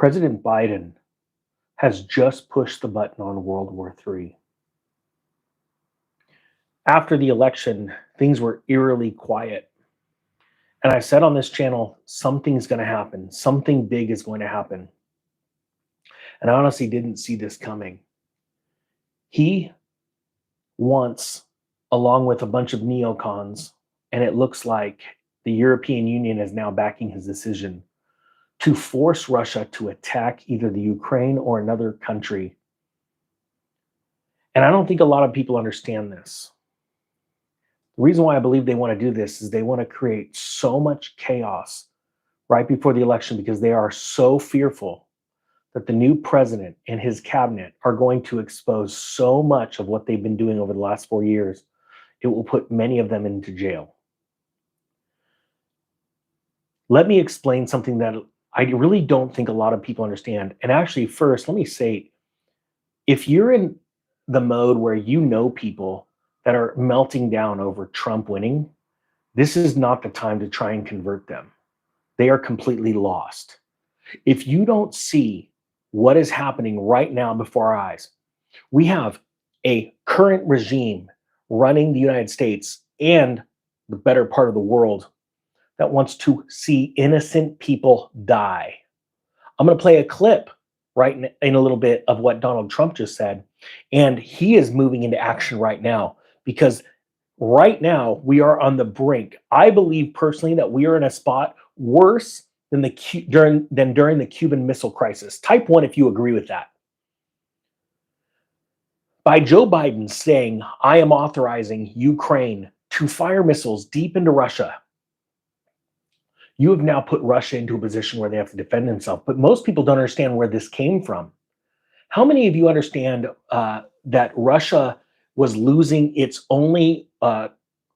President Biden has just pushed the button on World War III. After the election, things were eerily quiet. And I said on this channel, something's going to happen. Something big is going to happen. And I honestly didn't see this coming. He wants, along with a bunch of neocons, and it looks like the European Union is now backing his decision to force Russia to attack either the Ukraine or another country. And I don't think a lot of people understand this. The reason why I believe they want to do this is they want to create so much chaos right before the election because they are so fearful that the new president and his cabinet are going to expose so much of what they've been doing over the last 4 years, it will put many of them into jail. Let me explain something that I really don't think a lot of people understand. And actually, first, let me say, if you're in the mode where you know people that are melting down over Trump winning, this is not the time to try and convert them. They are completely lost. If you don't see what is happening right now before our eyes, we have a current regime running the United States and the better part of the world that wants to see innocent people die. I'm going to play a clip right in a little bit of what Donald Trump just said. And he is moving into action right now because right now we are on the brink. I believe personally that we are in a spot worse than during the Cuban Missile Crisis. Type 1 if you agree with that. By Joe Biden saying, I am authorizing Ukraine to fire missiles deep into Russia, you have now put Russia into a position where they have to defend themselves. But most people don't understand where this came from. How many of you understand that Russia was losing its only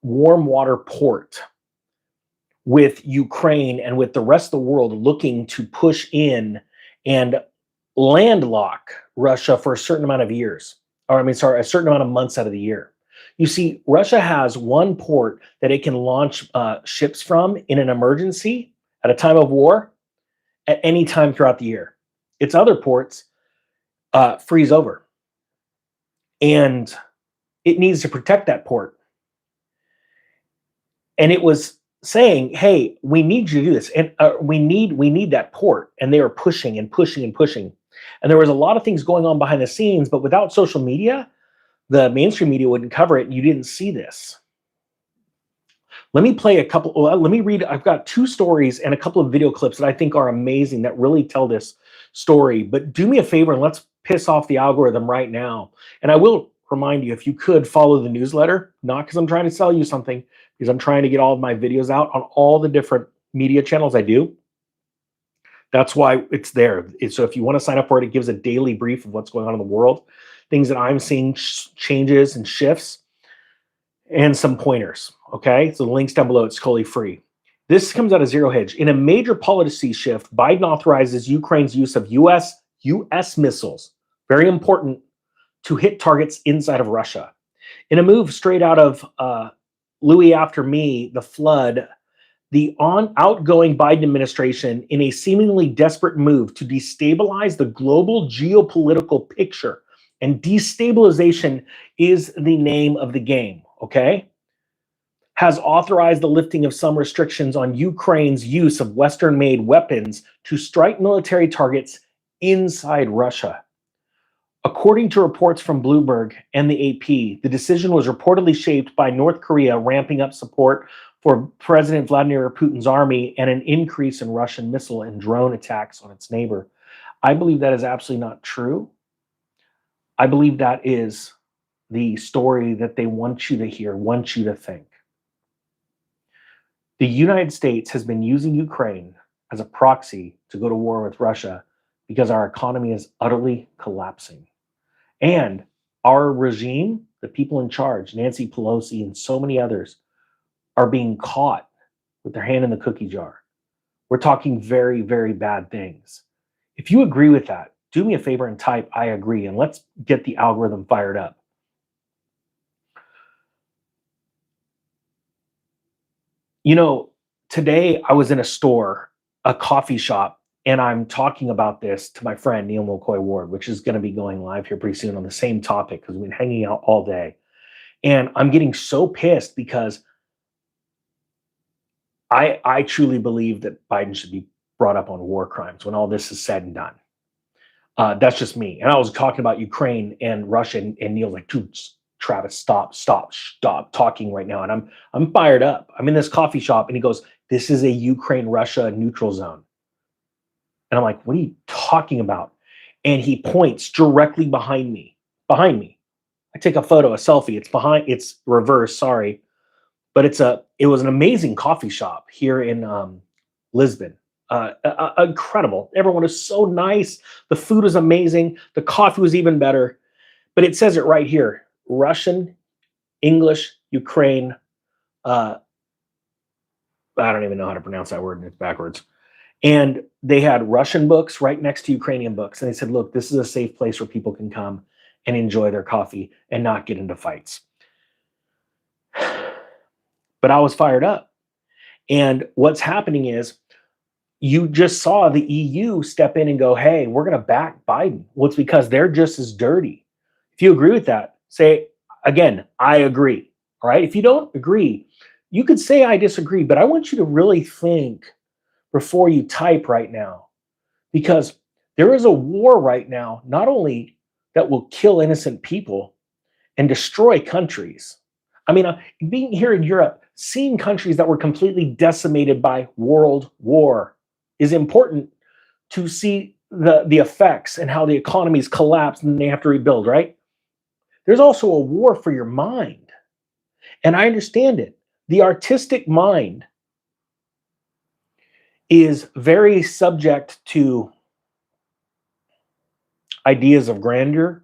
warm water port with Ukraine and with the rest of the world looking to push in and landlock Russia for a certain amount of years, a certain amount of months out of the year? You see, Russia has one port that it can launch ships from in an emergency at a time of war at any time throughout the year. Its other ports freeze over. And it needs to protect that port. And it was saying, hey, we need you to do this. And we need that port. And they were pushing and pushing and pushing. And there was a lot of things going on behind the scenes, but without social media, the mainstream media wouldn't cover it, and you didn't see this. Let me play a couple. Let me read. I've got 2 stories and a couple of video clips that I think are amazing that really tell this story. But do me a favor and let's piss off the algorithm right now. And I will remind you, if you could follow the newsletter, not because I'm trying to sell you something, because I'm trying to get all of my videos out on all the different media channels I do. That's why it's there. So if you want to sign up for it, it gives a daily brief of what's going on in the world, things that I'm seeing, changes and shifts, and some pointers. Okay, so the link's down below. It's totally free. This comes out of Zero Hedge. In a major policy shift, Biden authorizes Ukraine's use of U.S. missiles, very important, to hit targets inside of Russia. In a move straight out of Louis After Me, The Flood, the outgoing Biden administration, in a seemingly desperate move to destabilize the global geopolitical picture, and destabilization is the name of the game, okay, has authorized the lifting of some restrictions on Ukraine's use of Western-made weapons to strike military targets inside Russia. According to reports from Bloomberg and the AP, the decision was reportedly shaped by North Korea ramping up support for President Vladimir Putin's army and an increase in Russian missile and drone attacks on its neighbor. I believe that is absolutely not true. I believe that is the story that they want you to hear, want you to think. The United States has been using Ukraine as a proxy to go to war with Russia because our economy is utterly collapsing. And our regime, the people in charge, Nancy Pelosi and so many others, are being caught with their hand in the cookie jar. We're talking very, very bad things. If you agree with that, do me a favor and type I agree, and let's get the algorithm fired up. You know, today I was in a store, a coffee shop, And I'm talking about this to my friend Neil McCoy Ward, which is going to be going live here pretty soon on the same topic because we've been hanging out all day. And I'm getting so pissed because I truly believe that Biden should be brought up on war crimes when all this is said and done. That's just me. And I was talking about Ukraine and Russia, and Neil's like, dude, Travis, stop talking right now. And I'm fired up. I'm in this coffee shop, and he goes, this is a Ukraine-Russia neutral zone. And I'm like, what are you talking about? And he points directly behind me. I take a photo, a selfie. It's reverse, sorry. But it was an amazing coffee shop here in Lisbon. Incredible. Everyone is so nice. The food is amazing. The coffee was even better. But it says it right here: Russian, English, Ukraine. I don't even know how to pronounce that word, and it's backwards. And they had Russian books right next to Ukrainian books. And they said, look, this is a safe place where people can come and enjoy their coffee and not get into fights. But I was fired up. And what's happening is you just saw the EU step in and go, hey, we're going to back Biden. Well, it's because they're just as dirty. If you agree with that, say, again, I agree. All right. If you don't agree, you could say I disagree, but I want you to really think before you type right now, because there is a war right now, not only that will kill innocent people and destroy countries. I mean, being here in Europe, seeing countries that were completely decimated by world war is important to see the effects and how the economies collapse and they have to rebuild, right? There's also a war for your mind. And I understand it. The artistic mind is very subject to ideas of grandeur,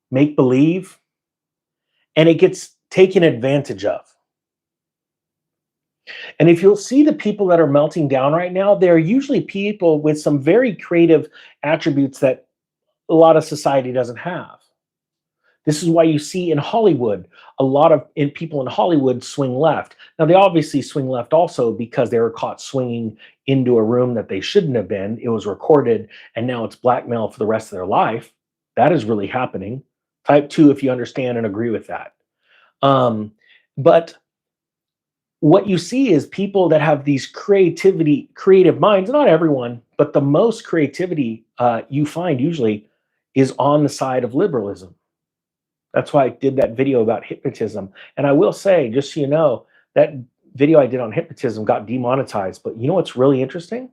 make believe, and it gets taken advantage of. And if you'll see the people that are melting down right now, they're usually people with some very creative attributes that a lot of society doesn't have. This is why you see in Hollywood, a lot of people in Hollywood swing left. Now, they obviously swing left also because they were caught swinging into a room that they shouldn't have been. It was recorded, and now it's blackmail for the rest of their life. That is really happening. Type 2 if you understand and agree with that. But what you see is people that have these creative minds, not everyone, but the most creativity you find usually is on the side of liberalism. That's why I did that video about hypnotism. And I will say, just so you know, that video I did on hypnotism got demonetized. But you know what's really interesting?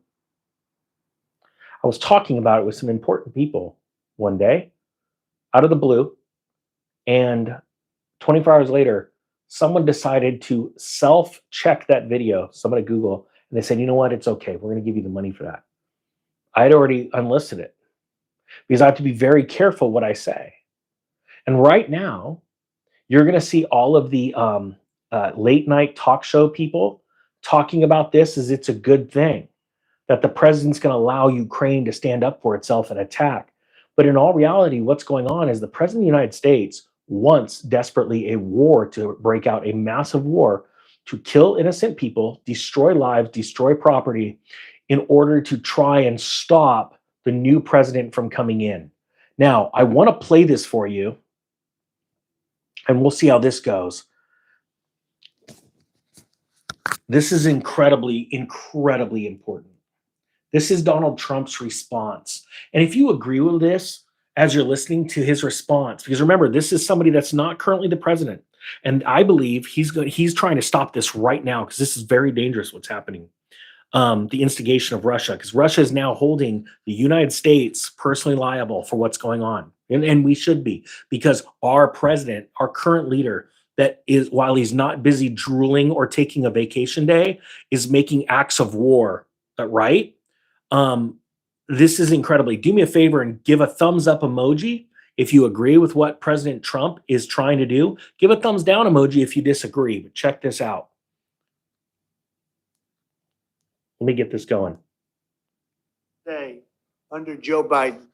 I was talking about it with some important people one day, out of the blue, and 24 hours later, someone decided to self-check that video. Somebody Google, and they said, you know what? It's okay. We're going to give you the money for that. I had already unlisted it because I have to be very careful what I say. And right now, you're going to see all of the late night talk show people talking about this as it's a good thing, that the president's going to allow Ukraine to stand up for itself and attack. But in all reality, what's going on is the president of the United States wants desperately a war to break out, a massive war to kill innocent people, destroy lives, destroy property, in order to try and stop the new president from coming in. Now, I want to play this for you, and we'll see how this goes. This is incredibly, incredibly important. This is Donald Trump's response. And if you agree with this as you're listening to his response, because remember, this is somebody that's not currently the president. And I believe he's trying to stop this right now because this is very dangerous what's happening. The instigation of Russia, because Russia is now holding the United States personally liable for what's going on. And we should be, because our president, our current leader, that is, while he's not busy drooling or taking a vacation day, is making acts of war, right? This is incredibly. Do me a favor and give a thumbs up emoji if you agree with what President Trump is trying to do. Give a thumbs down emoji if you disagree, but check this out. Let me get this going. Today, under Joe Biden,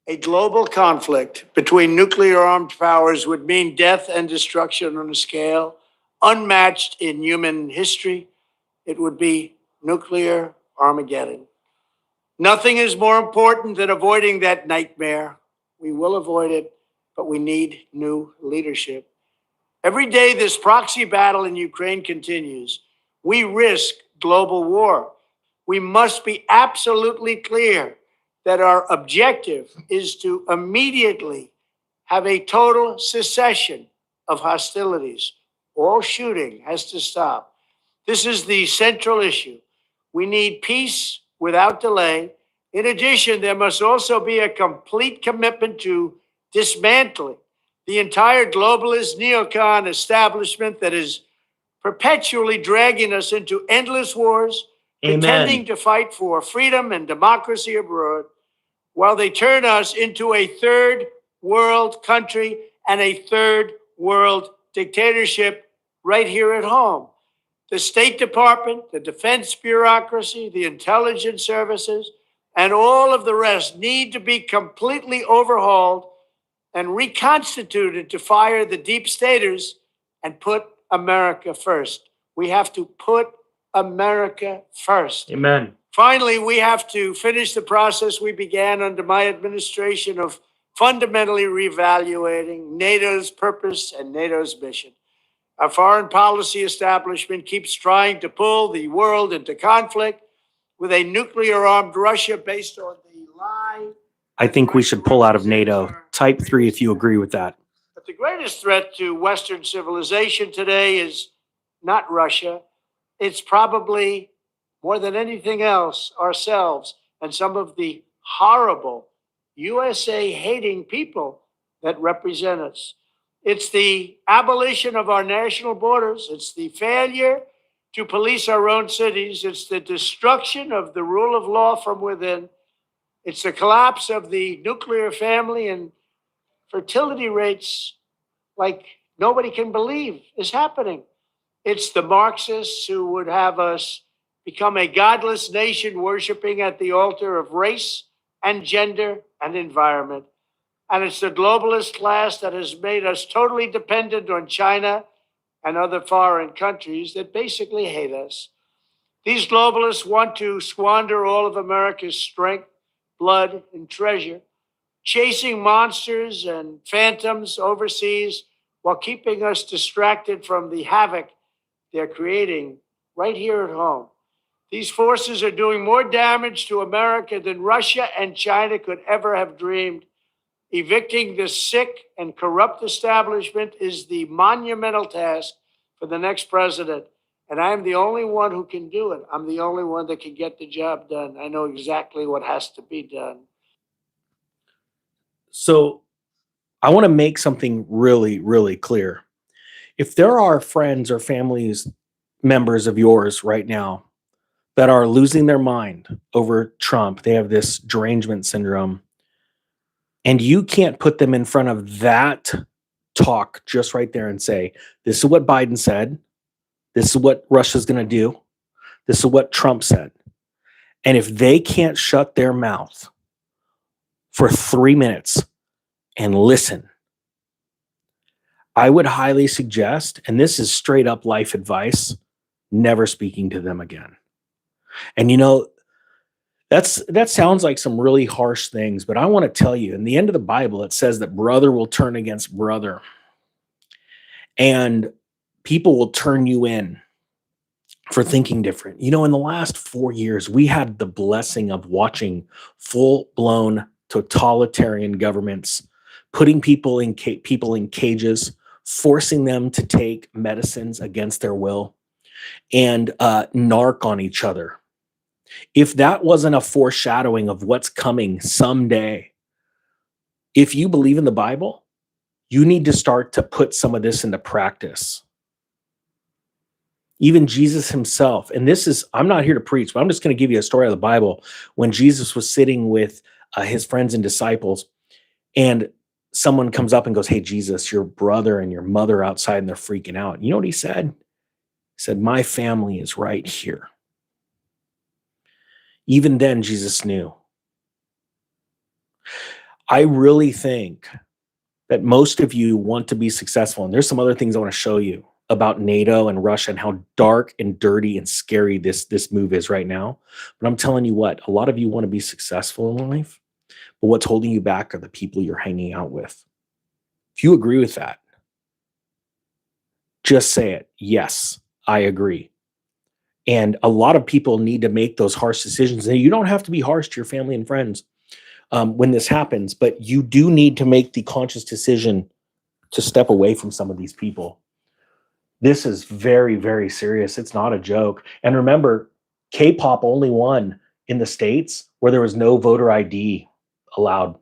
a global conflict between nuclear armed powers would mean death and destruction on a scale unmatched in human history. It would be nuclear Armageddon. Nothing is more important than avoiding that nightmare. We will avoid it, but we need new leadership. Every day this proxy battle in Ukraine continues, we risk global war. We must be absolutely clear that our objective is to immediately have a total cessation of hostilities. All shooting has to stop. This is the central issue. We need peace without delay. In addition, there must also be a complete commitment to dismantling the entire globalist neocon establishment that is perpetually dragging us into endless wars, pretending to fight for freedom and democracy abroad, while they turn us into a third world country and a third world dictatorship right here at home. The State Department, the defense bureaucracy, the intelligence services, and all of the rest need to be completely overhauled and reconstituted to fire the deep staters and put America first. We have to put America first. Amen. Finally, we have to finish the process we began under my administration of fundamentally reevaluating NATO's purpose and NATO's mission. Our foreign policy establishment keeps trying to pull the world into conflict with a nuclear-armed Russia based on the lie. I think we should pull out of NATO. Type 3 if you agree with that. But the greatest threat to Western civilization today is not Russia. It's probably, more than anything else, ourselves and some of the horrible USA-hating people that represent us. It's the abolition of our national borders. It's the failure to police our own cities. It's the destruction of the rule of law from within. It's the collapse of the nuclear family and fertility rates like nobody can believe is happening. It's the Marxists who would have us become a godless nation worshiping at the altar of race and gender and environment. And it's the globalist class that has made us totally dependent on China and other foreign countries that basically hate us. These globalists want to squander all of America's strength, blood, and treasure, chasing monsters and phantoms overseas while keeping us distracted from the havoc they're creating right here at home. These forces are doing more damage to America than Russia and China could ever have dreamed. Evicting this sick and corrupt establishment is the monumental task for the next president. And I'm the only one who can do it. I'm the only one that can get the job done. I know exactly what has to be done. So I want to make something really, really clear. If there are friends or families, members of yours right now that are losing their mind over Trump, they have this derangement syndrome, and you can't put them in front of that talk just right there and say, this is what Biden said. This is what Russia's going to do. This is what Trump said. And if they can't shut their mouth for 3 minutes and listen, I would highly suggest, and this is straight up life advice, never speaking to them again. And you know, that sounds like some really harsh things, but I want to tell you, in the end of the Bible, it says that brother will turn against brother. And people will turn you in for thinking different. You know, in the last 4 years, we had the blessing of watching full-blown totalitarian governments putting people in cages, forcing them to take medicines against their will, and narc on each other. If that wasn't a foreshadowing of what's coming someday, if you believe in the Bible, you need to start to put some of this into practice. Even Jesus himself, and this is, I'm not here to preach, but I'm just going to give you a story of the Bible. When Jesus was sitting with his friends and disciples, and someone comes up and goes, hey, Jesus, your brother and your mother are outside and they're freaking out. You know what he said? He said, my family is right here. Even then, Jesus knew. I really think that most of you want to be successful. And there's some other things I want to show you about NATO and Russia and how dark and dirty and scary this move is right now. But I'm telling you what, a lot of you want to be successful in life, but what's holding you back are the people you're hanging out with. If you agree with that, just say it. Yes, I agree. And a lot of people need to make those harsh decisions. And you don't have to be harsh to your family and friends when this happens, but you do need to make the conscious decision to step away from some of these people. This is very, very serious. It's not a joke. And remember, K-pop only won in the States where there was no voter ID allowed.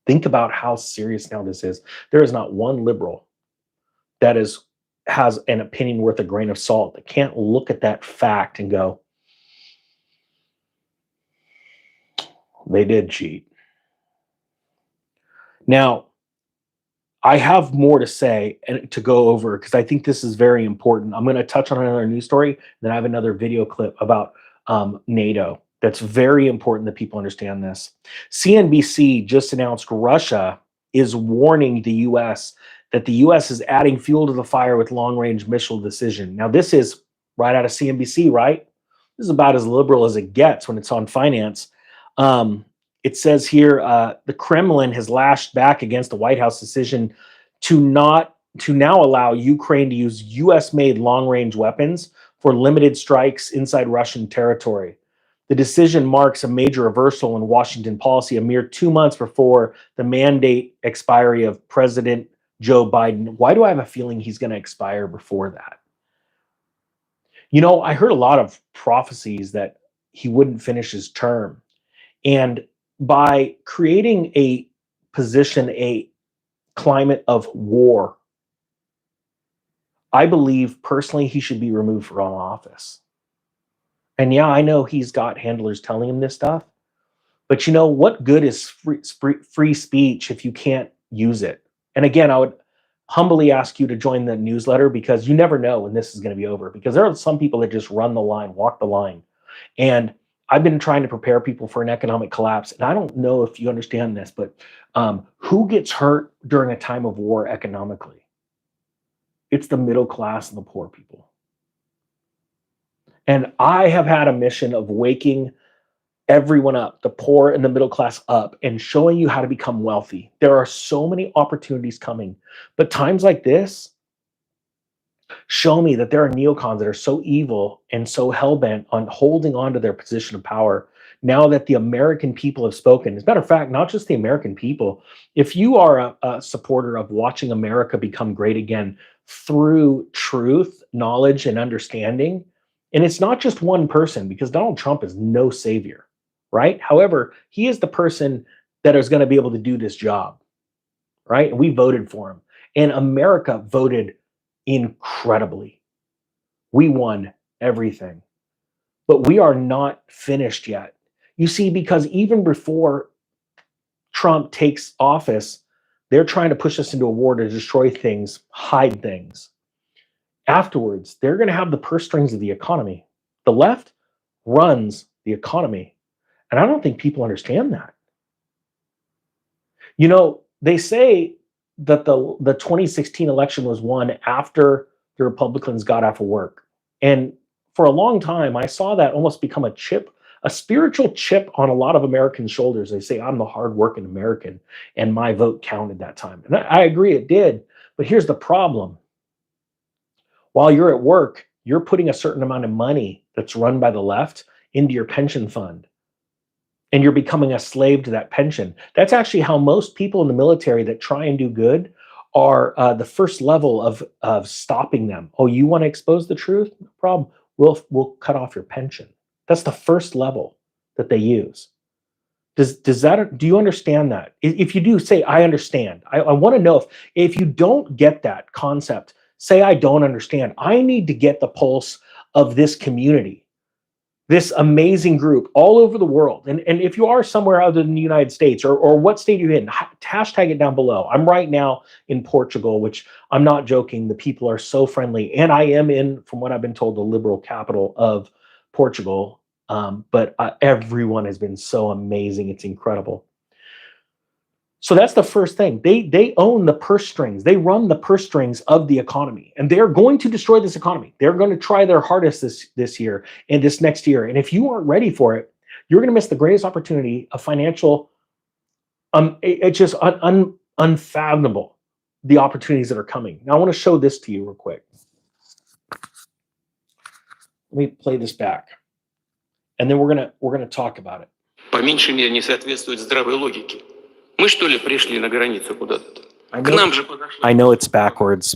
Think about how serious now this is. There is not one liberal that has an opinion worth a grain of salt that can't look at that fact and go, they did cheat. Now, I have more to say and to go over because I think this is very important. I'm going to touch on another news story. Then I have another video clip about NATO. That's very important that people understand this. CNBC just announced Russia is warning the U.S. that the U.S. is adding fuel to the fire with long-range missile decision. Now, this is right out of CNBC, right? This is about as liberal as it gets when it's on finance. It says here, the Kremlin has lashed back against the White House decision to now allow Ukraine to use U.S.-made long-range weapons for limited strikes inside Russian territory. The decision marks a major reversal in Washington policy a mere 2 months before the mandate expiry of President Joe Biden. Why do I have a feeling he's going to expire before that? You know, I heard a lot of prophecies that he wouldn't finish his term. And by creating a position, a climate of war, I believe personally he should be removed from office. And yeah, I know he's got handlers telling him this stuff, but you know, what good is free speech if you can't use it? And again, I would humbly ask you to join the newsletter because you never know when this is going to be over, because there are some people that just run the line, walk the line. And I've been trying to prepare people for an economic collapse. And I don't know if you understand this, but who gets hurt during a time of war economically? It's the middle class and the poor people. And I have had a mission of waking everyone up, the poor and the middle class up, and showing you how to become wealthy. There are so many opportunities coming, but times like this show me that there are neocons that are so evil and so hell-bent on holding on to their position of power now that the American people have spoken. As a matter of fact, not just the American people. If you are a supporter of watching America become great again through truth, knowledge, and understanding, and it's not just one person, because Donald Trump is no savior, right? However, he is the person that is going to be able to do this job, right? And we voted for him. And America voted incredibly. We won everything. But we are not finished yet. You see, because even before Trump takes office, they're trying to push us into a war to destroy things, hide things. Afterwards, they're going to have the purse strings of the economy. The left runs the economy. And I don't think people understand that. You know, they say that the 2016 election was won after the Republicans got off of work. And for a long time, I saw that almost become a chip, a spiritual chip on a lot of Americans' shoulders. They say, I'm the hardworking American, and my vote counted that time. And I agree, it did. But here's the problem. While you're at work, you're putting a certain amount of money that's run by the left into your pension fund. And you're becoming a slave to that pension. That's actually how most people in the military that try and do good are the first level of stopping them. Oh, you want to expose the truth? No problem. We'll cut off your pension. That's the first level that they use. Do you understand that? If you do, say, I understand. I want to know if you don't get that concept, say, I don't understand. I need to get the pulse of this community, this amazing group all over the world. And if you are somewhere other than the United States, or what state you're in, hashtag it down below. I'm right now in Portugal, which I'm not joking. The people are so friendly. And I am in, from what I've been told, the liberal capital of Portugal. But everyone has been so amazing. It's incredible. So that's the first thing. They own the purse strings. They run the purse strings of the economy, and they're going to destroy this economy. They're going to try their hardest this year and this next year. And if you aren't ready for it, you're going to miss the greatest opportunity of financial. It's just unfathomable the opportunities that are coming. Now I want to show this to you real quick. Let me play this back, and then we're gonna talk about it. По меньшей мере не соответствует здравой логике. Мы что ли пришли на границу куда-то? I know it's backwards.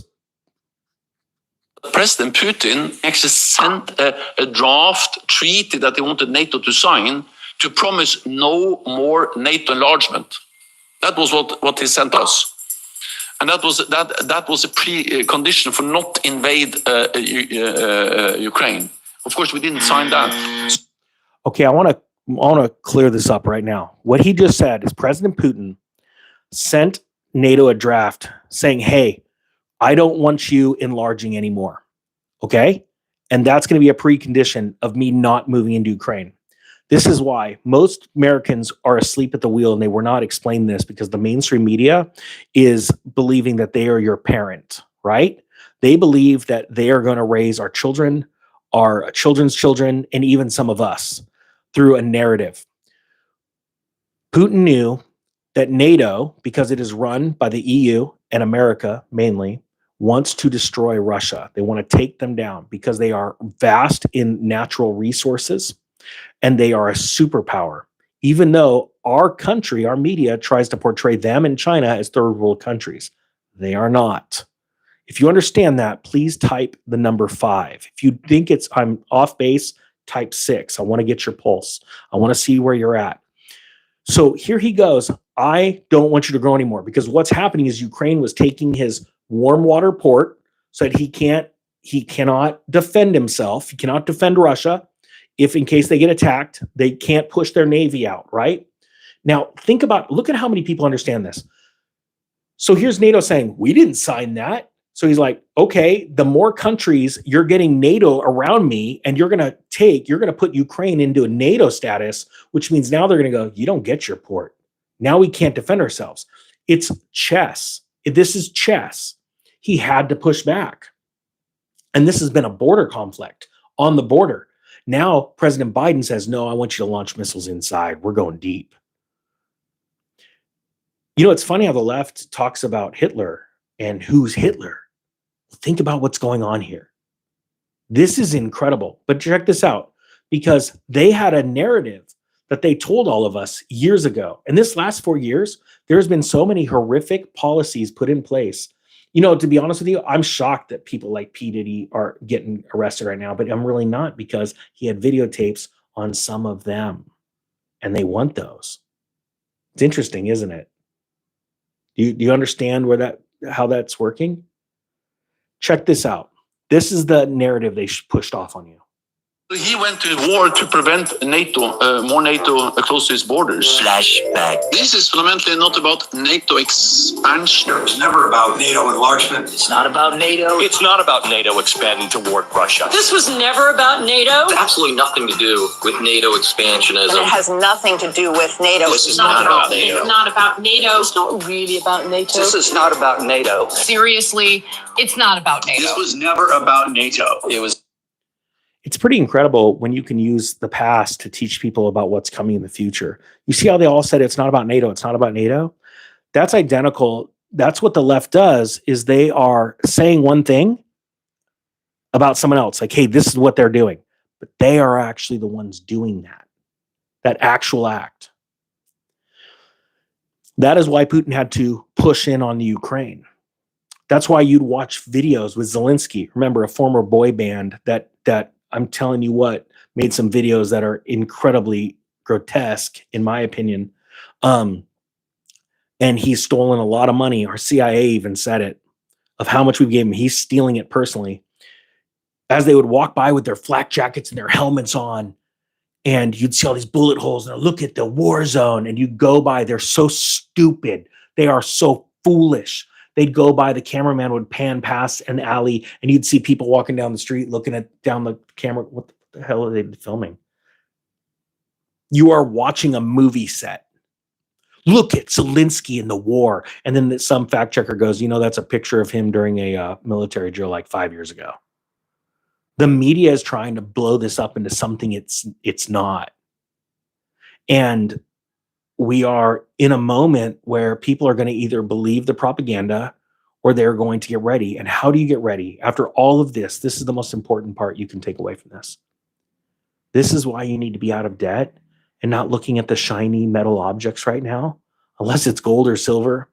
President Putin actually sent a draft treaty that he wanted NATO to sign to promise no more NATO enlargement. That was what he sent us. And that was a precondition for not invade Ukraine. Of course, we didn't sign that. Okay, I want to clear this up right now. What he just said is President Putin sent NATO a draft saying, hey, I don't want you enlarging anymore. Okay? And that's going to be a precondition of me not moving into Ukraine. This is why most Americans are asleep at the wheel, and they were not explained this because the mainstream media is believing that they are your parent, right? They believe that they are going to raise our children, our children's children, and even some of us through a narrative. Putin knew that NATO, because it is run by the EU and America mainly, wants to destroy Russia. They want to take them down because they are vast in natural resources and they are a superpower. Even though our country, our media, tries to portray them and China as third world countries, they are not. If you understand that, please type the number 5. If you think I'm off base, type 6. I want to get your pulse. I want to see where you're at. So here he goes. I don't want you to grow anymore, because what's happening is Ukraine was taking his warm water port so that he cannot defend himself. He cannot defend Russia. If in case they get attacked, they can't push their navy out, right? Now look at how many people understand this. So here's NATO saying, we didn't sign that. So he's like, okay, the more countries you're getting NATO around me, and you're going to put Ukraine into a NATO status, which means now they're going to go, you don't get your port. Now we can't defend ourselves. It's chess. This is chess. He had to push back. And this has been a border conflict on the border. Now President Biden says, no, I want you to launch missiles inside. We're going deep. You know, it's funny how the left talks about Hitler and who's Hitler. Think about what's going on here. This is incredible. But check this out, because they had a narrative that they told all of us years ago. And this last 4 years, there's been so many horrific policies put in place. You know, to be honest with you, I'm shocked that people like P. Diddy are getting arrested right now, but I'm really not, because he had videotapes on some of them and they want those. It's interesting, isn't it? Do you understand how that's working? Check this out. This is the narrative they pushed off on you. He went to war to prevent more NATO close to his borders. Flashback. This is fundamentally not about NATO expansion. It's never about NATO enlargement. It's not about NATO. It's not about NATO expanding toward Russia. This was never about NATO. It's absolutely nothing to do with NATO expansionism. But it has nothing to do with NATO. This is not about NATO. It's not about NATO. It's not really about NATO. This is not about NATO. Seriously, it's not about NATO. This was never about NATO. It's pretty incredible when you can use the past to teach people about what's coming in the future. You see how they all said it's not about NATO, it's not about NATO? That's identical. That's what the left does, is they are saying one thing about someone else. Like, hey, this is what they're doing. But they are actually the ones doing that actual act. That is why Putin had to push in on the Ukraine. That's why you'd watch videos with Zelensky. Remember, a former boy band that I'm telling you what, made some videos that are incredibly grotesque, in my opinion. And he's stolen a lot of money. Our CIA even said it, of how much we gave him. He's stealing it personally. As they would walk by with their flak jackets and their helmets on, and you'd see all these bullet holes, and look at the war zone, and you go by, they're so stupid. They are so foolish. They'd go by, the cameraman would pan past an alley, and you'd see people walking down the street looking down the camera. What the hell are they filming? You are watching a movie set. Look at Zelensky in the war. And then some fact checker goes, that's a picture of him during a military drill like 5 years ago. The media is trying to blow this up into something it's not. And we are in a moment where people are going to either believe the propaganda or they're going to get ready. And how do you get ready? After all of this, this is the most important part you can take away from this. This is why you need to be out of debt and not looking at the shiny metal objects right now, unless it's gold or silver,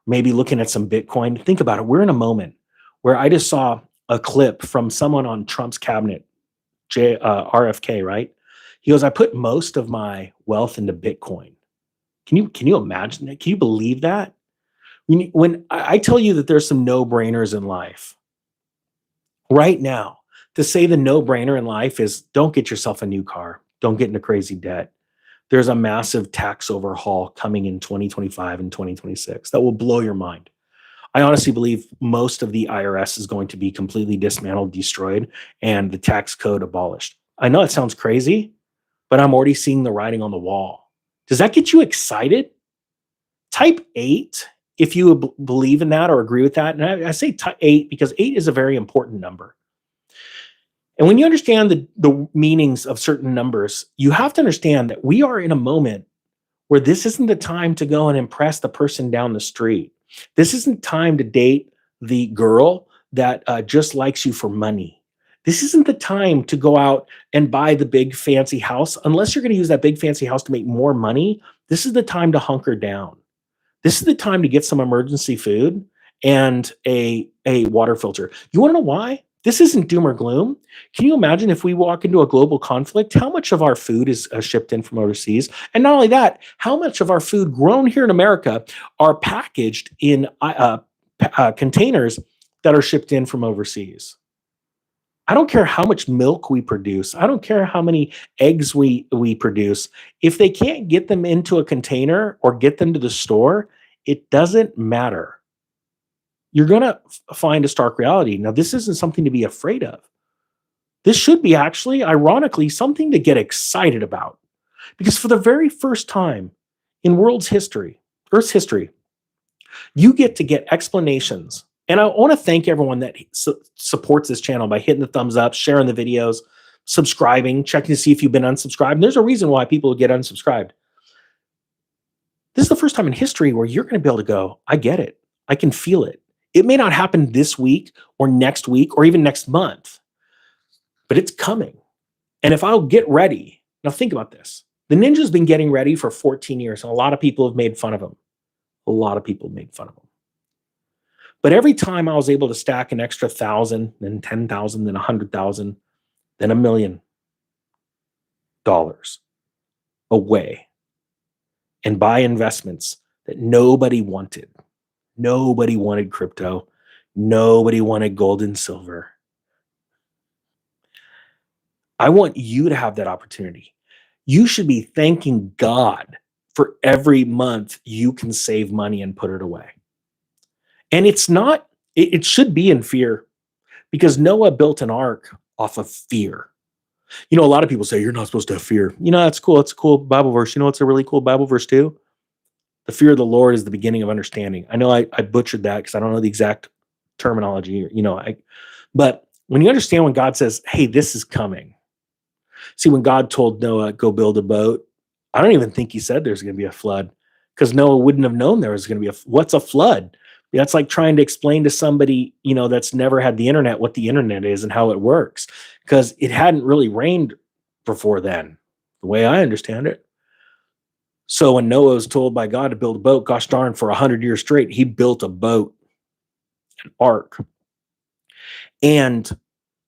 maybe looking at some Bitcoin. Think about it. We're in a moment where I just saw a clip from someone on Trump's cabinet, RFK, right? He goes, I put most of my wealth into Bitcoin. Can you imagine that? Can you believe that? When I tell you that there's some no-brainers in life, right now, to say the no-brainer in life is don't get yourself a new car. Don't get into crazy debt. There's a massive tax overhaul coming in 2025 and 2026 that will blow your mind. I honestly believe most of the IRS is going to be completely dismantled, destroyed, and the tax code abolished. I know it sounds crazy, but I'm already seeing the writing on the wall. Does that get you excited? Type 8 if you believe in that or agree with that. And I say 8 because 8 is a very important number. And when you understand the meanings of certain numbers, you have to understand that we are in a moment where this isn't the time to go and impress the person down the street. This isn't time to date the girl that just likes you for money. This isn't the time to go out and buy the big fancy house. Unless you're going to use that big fancy house to make more money, this is the time to hunker down. This is the time to get some emergency food and a water filter. You want to know why? This isn't doom or gloom. Can you imagine if we walk into a global conflict, how much of our food is shipped in from overseas? And not only that, how much of our food grown here in America are packaged in containers that are shipped in from overseas? I don't care how much milk we produce. I don't care how many eggs we produce. If they can't get them into a container or get them to the store, it doesn't matter. You're going to find a stark reality. Now, this isn't something to be afraid of. This should be actually, ironically, something to get excited about. Because for the very first time in Earth's history, you get to get explanations. And I want to thank everyone that supports this channel by hitting the thumbs up, sharing the videos, subscribing, checking to see if you've been unsubscribed. And there's a reason why people get unsubscribed. This is the first time in history where you're going to be able to go, I get it. I can feel it. It may not happen this week or next week or even next month, but it's coming. And if I'll get ready, now think about this. The ninja's been getting ready for 14 years, and a lot of people have made fun of him. A lot of people made fun of him. But every time I was able to stack an extra 1,000, then 10,000, then 100,000, then $1 million away and buy investments that nobody wanted. Nobody wanted crypto. Nobody wanted gold and silver. I want you to have that opportunity. You should be thanking God for every month you can save money and put it away. And it should be in fear, because Noah built an ark off of fear. A lot of people say you're not supposed to have fear. That's cool. It's a cool Bible verse. What's a really cool Bible verse too? The fear of the Lord is the beginning of understanding. I know I butchered that because I don't know the exact terminology, but when you understand when God says, hey, this is coming. See, when God told Noah, go build a boat, I don't even think he said there's going to be a flood, because Noah wouldn't have known there was going to be what's a flood? That's like trying to explain to somebody, that's never had the internet what the internet is and how it works, because it hadn't really rained before then, the way I understand it. So when Noah was told by God to build a boat, gosh darn, for 100 years straight, he built a boat, an ark. And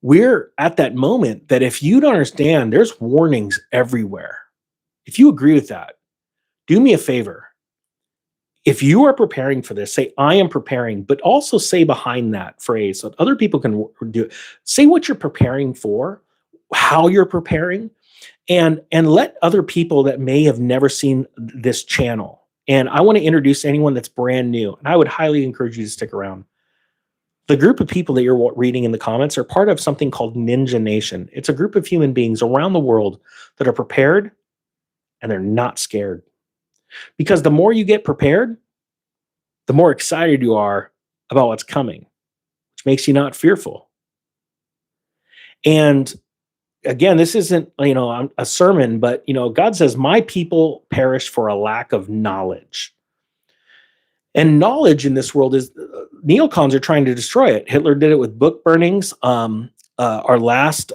we're at that moment that if you don't understand, there's warnings everywhere. If you agree with that, do me a favor. If you are preparing for this, say, I am preparing, but also say behind that phrase so other people can do it. Say what you're preparing for, how you're preparing, and let other people that may have never seen this channel. And I want to introduce anyone that's brand new, and I would highly encourage you to stick around. The group of people that you're reading in the comments are part of something called Ninja Nation. It's a group of human beings around the world that are prepared and they're not scared. Because the more you get prepared, the more excited you are about what's coming, which makes you not fearful. And again, this isn't, a sermon, but, God says, my people perish for a lack of knowledge. And knowledge in this world is, neocons are trying to destroy it. Hitler did it with book burnings. Our last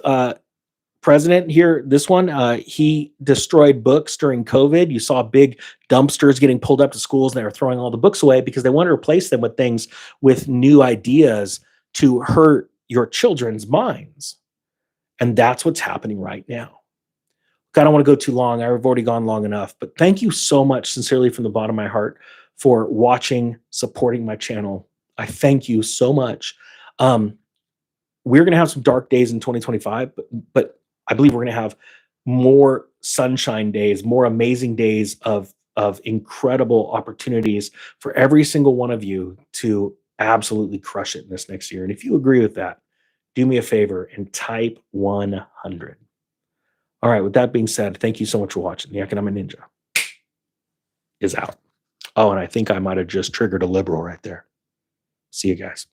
president here, this one, he destroyed books during COVID. You saw big dumpsters getting pulled up to schools, and they were throwing all the books away because they wanted to replace them with things with new ideas to hurt your children's minds. And that's what's happening right now. I don't want to go too long. I've already gone long enough, but thank you so much, sincerely, from the bottom of my heart, for watching, supporting my channel. I thank you so much. We're going to have some dark days in 2025, but I believe we're going to have more sunshine days, more amazing days of incredible opportunities for every single one of you to absolutely crush it in this next year. And if you agree with that, do me a favor and type 100. All right, with that being said, thank you so much for watching. The Economic Ninja is out. Oh, and I think I might have just triggered a liberal right there. See you guys.